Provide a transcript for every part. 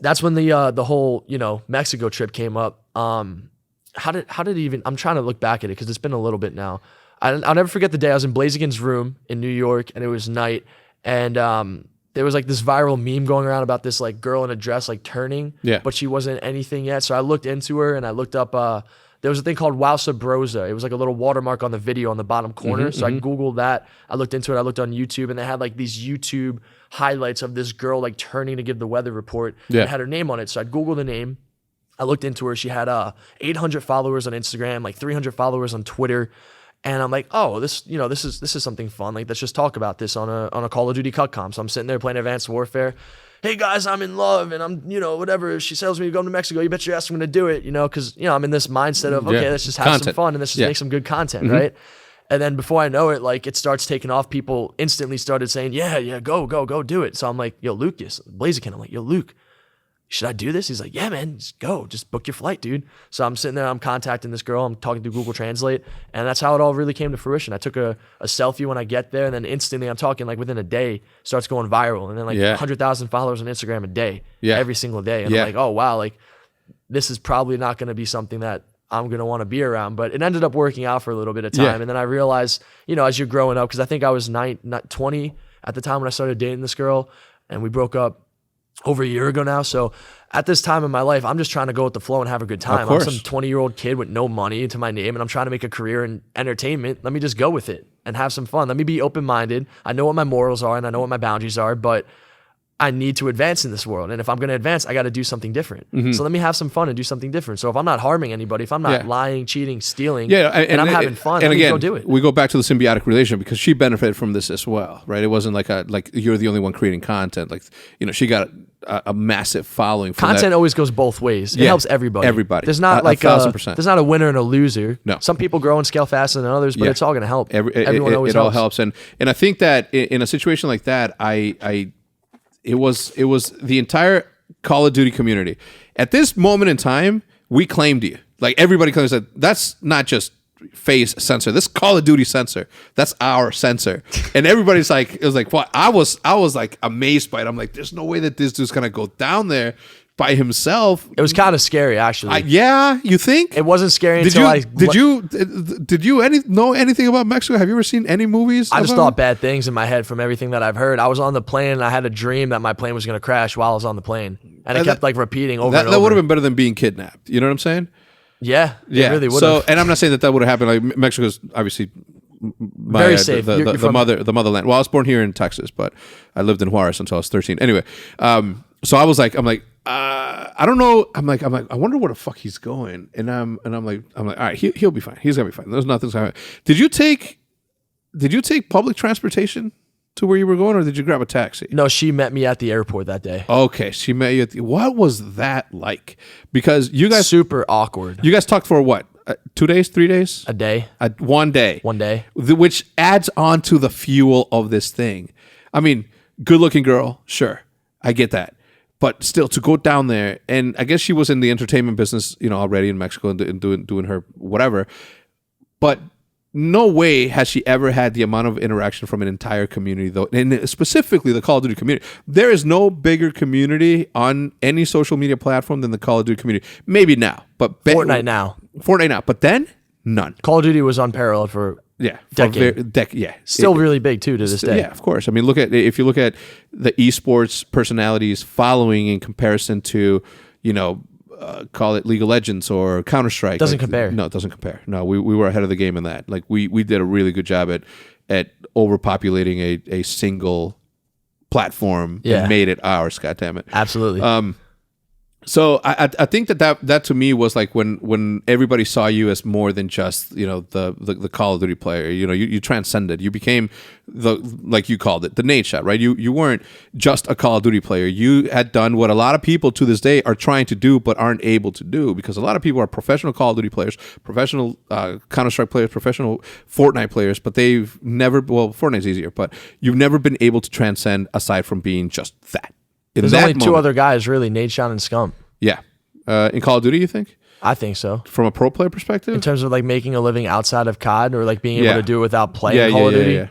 that's when the whole, Mexico trip came up. How did it even, I'm trying to look back at it because it's been a little bit now. I'll never forget the day I was in Blaziken's room in New York, and it was night, and there was like this viral meme going around about this like girl in a dress like turning, but she wasn't anything yet. So I looked into her and I looked up, there was a thing called Wow Sabrosa. It was like a little watermark on the video on the bottom corner. So I Googled that. I looked into it. I looked on YouTube, and they had like these YouTube highlights of this girl like turning to give the weather report. And it had her name on it. So I Googled the name. I looked into her. She had 800 followers on Instagram, like 300 followers on Twitter. And I'm like, oh, this is something fun. Like, let's just talk about this on a Call of Duty CutCom. So I'm sitting there playing Advanced Warfare. Hey guys, I'm in love, and I'm, whatever. If she tells me to go to Mexico, you bet your ass I'm gonna do it, because I'm in this mindset of, okay, let's just have some fun and let's just make some good content, right? And then before I know it, like it starts taking off. People instantly started saying, yeah, go do it. So I'm like, yo, Lucas, Blaziken. I'm like, yo, Luke, should I do this? He's like, yeah, man, just go. Just book your flight, dude. So I'm sitting there, I'm contacting this girl, I'm talking through Google Translate, and that's how it all really came to fruition. I took a selfie when I get there, and then instantly I'm talking like within a day, starts going viral, and then like 100,000 followers on Instagram a day, every single day. And I'm like, oh, wow, like this is probably not going to be something that I'm going to want to be around, but it ended up working out for a little bit of time. And then I realized, as you're growing up, because I think I was 20 at the time when I started dating this girl, and we broke up over a year ago now. So at this time in my life, I'm just trying to go with the flow and have a good time. I'm some 20-year-old kid with no money to my name, and I'm trying to make a career in entertainment. Let me just go with it and have some fun. Let me be open-minded. I know what my morals are and I know what my boundaries are, but I need to advance in this world. And if I'm going to advance, I got to do something different. So let me have some fun and do something different. So if I'm not harming anybody, if I'm not lying, cheating, stealing, and I'm having fun, let me go do it. We go back to the symbiotic relationship because she benefited from this as well, right? It wasn't like you're the only one creating content. Like, she got a massive following. Content always goes both ways. It helps everybody. Everybody. There's not like 1,000%. There's not a winner and a loser. No. Some people grow and scale faster than others, but it's all going to help. Everyone always helps. All helps. And I think that in a situation like that, it was the entire Call of Duty community. At this moment in time, we claimed you. Like everybody claims that that's not just Faze Censor. This Call of Duty Censor. That's our censor. And everybody's like, it was like, what? I was like amazed by it. I'm like, there's no way that this dude's gonna go down there by himself. It was kind of scary, actually. You think? It wasn't scary until Did you know anything about Mexico? Have you ever seen any movies? I just thought bad things in my head from everything that I've heard. I was on the plane and I had a dream that my plane was going to crash while I was on the plane. And it kept like repeating over and over. That would have been better than being kidnapped. You know what I'm saying? Yeah, it really would have. So, and I'm not saying that would have happened. Like Mexico's obviously very safe. The motherland. Well, I was born here in Texas, but I lived in Juarez until I was 13. Anyway, so I'm like, I don't know. I'm like, I wonder where the fuck he's going. And I'm like, all right, he'll be fine. He's gonna be fine. There's nothing's gonna happen. Did you take public transportation to where you were going, or did you grab a taxi? No, she met me at the airport that day. Okay, she met you what was that like? Because you guys super awkward. You guys talked for what? 2 days, 3 days? A day. 1 day. 1 day. Which adds on to the fuel of this thing. I mean, good looking girl, sure. I get that. But still, to go down there, and I guess she was in the entertainment business, already in Mexico and doing her whatever. But no way has she ever had the amount of interaction from an entire community, though, and specifically the Call of Duty community. There is no bigger community on any social media platform than the Call of Duty community. Maybe now, but Fortnite now, but then none. Call of Duty was unparalleled for decade. Still really big too to this day. Yeah, of course. I mean, if you look at the esports personalities following in comparison to, call it League of Legends or Counter-Strike. Doesn't compare. No, it doesn't compare. No, we were ahead of the game in that. Like we did a really good job at overpopulating a single platform and made it ours. God damn it. Absolutely. So I think that to me was like when everybody saw you as more than just the Call of Duty player. You transcended. You became like you called it, the Nate shot, right? You weren't just a Call of Duty player. You had done what a lot of people to this day are trying to do but aren't able to do, because a lot of people are professional Call of Duty players, professional Counter-Strike players, professional Fortnite players, but they've never. Well, Fortnite's easier, but you've never been able to transcend aside from being just that. There's only two other guys, really, Nate, Sean, and Scum. Yeah. In Call of Duty, you think? I think so. From a pro player perspective? In terms of like making a living outside of COD, or like being able to do it without playing Call of Duty?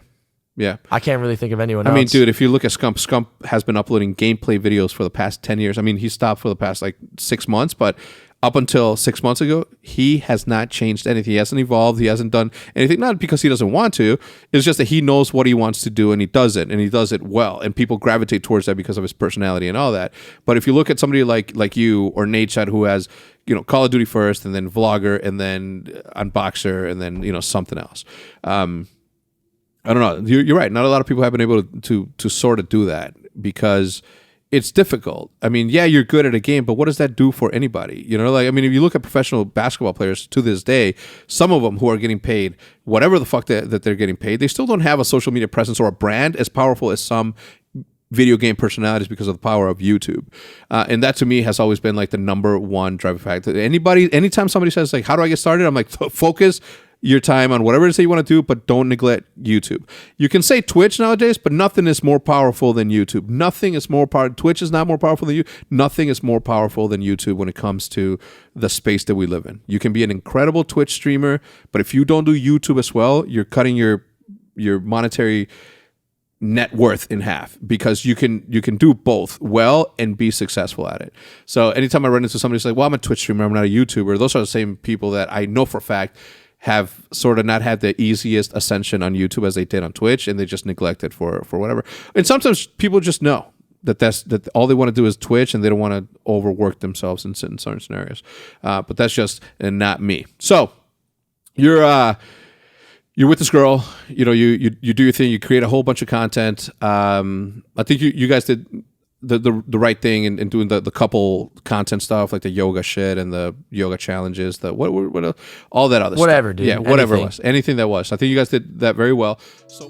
Yeah. I can't really think of anyone I else. mean, dude, if you look at Scump has been uploading gameplay videos for the past 10 years. I mean, he stopped for the past like 6 months, but up until 6 months ago, he has not changed anything. He hasn't evolved. He hasn't done anything, not because he doesn't want to. It's just that he knows what he wants to do, and he does it well. And people gravitate towards that because of his personality and all that. But if you look at somebody like you or Nate Chat, who has, you know, Call of Duty first, and then Vlogger, and then Unboxer, and then, you know, something else. I don't know. You're right. Not a lot of people have been able to sort of do that because it's difficult. I mean, yeah, you're good at a game, but what does that do for anybody? You know, like, I mean, if you look at professional basketball players to this day, some of them who are getting paid whatever the fuck that they're getting paid, they still don't have a social media presence or a brand as powerful as some video game personalities because of the power of YouTube. And that to me has always been like the number one driving factor. Anytime somebody says like, how do I get started? I'm like, focus your time on whatever it is that you want to do, but don't neglect YouTube. You can say Twitch nowadays, but nothing is more powerful than YouTube. Nothing is more powerful. Twitch is not more powerful than you. Nothing is more powerful than YouTube when it comes to the space that we live in. You can be an incredible Twitch streamer, but if you don't do YouTube as well, you're cutting your monetary net worth in half because you can do both well and be successful at it. So anytime I run into somebody who's like, well, I'm a Twitch streamer, I'm not a YouTuber, those are the same people that I know for a fact have sort of not had the easiest ascension on YouTube as they did on Twitch, and they just neglect it for whatever. And sometimes people just know that all they want to do is Twitch, and they don't want to overwork themselves in certain scenarios. But that's just not me. So you're with this girl, you know, you do your thing, you create a whole bunch of content. I think you guys did the right thing in doing the couple content stuff, like the yoga shit and the yoga challenges, what all that other whatever, stuff. dude. Yeah, whatever Anything. it was. Anything that was. I think you guys did that very well. So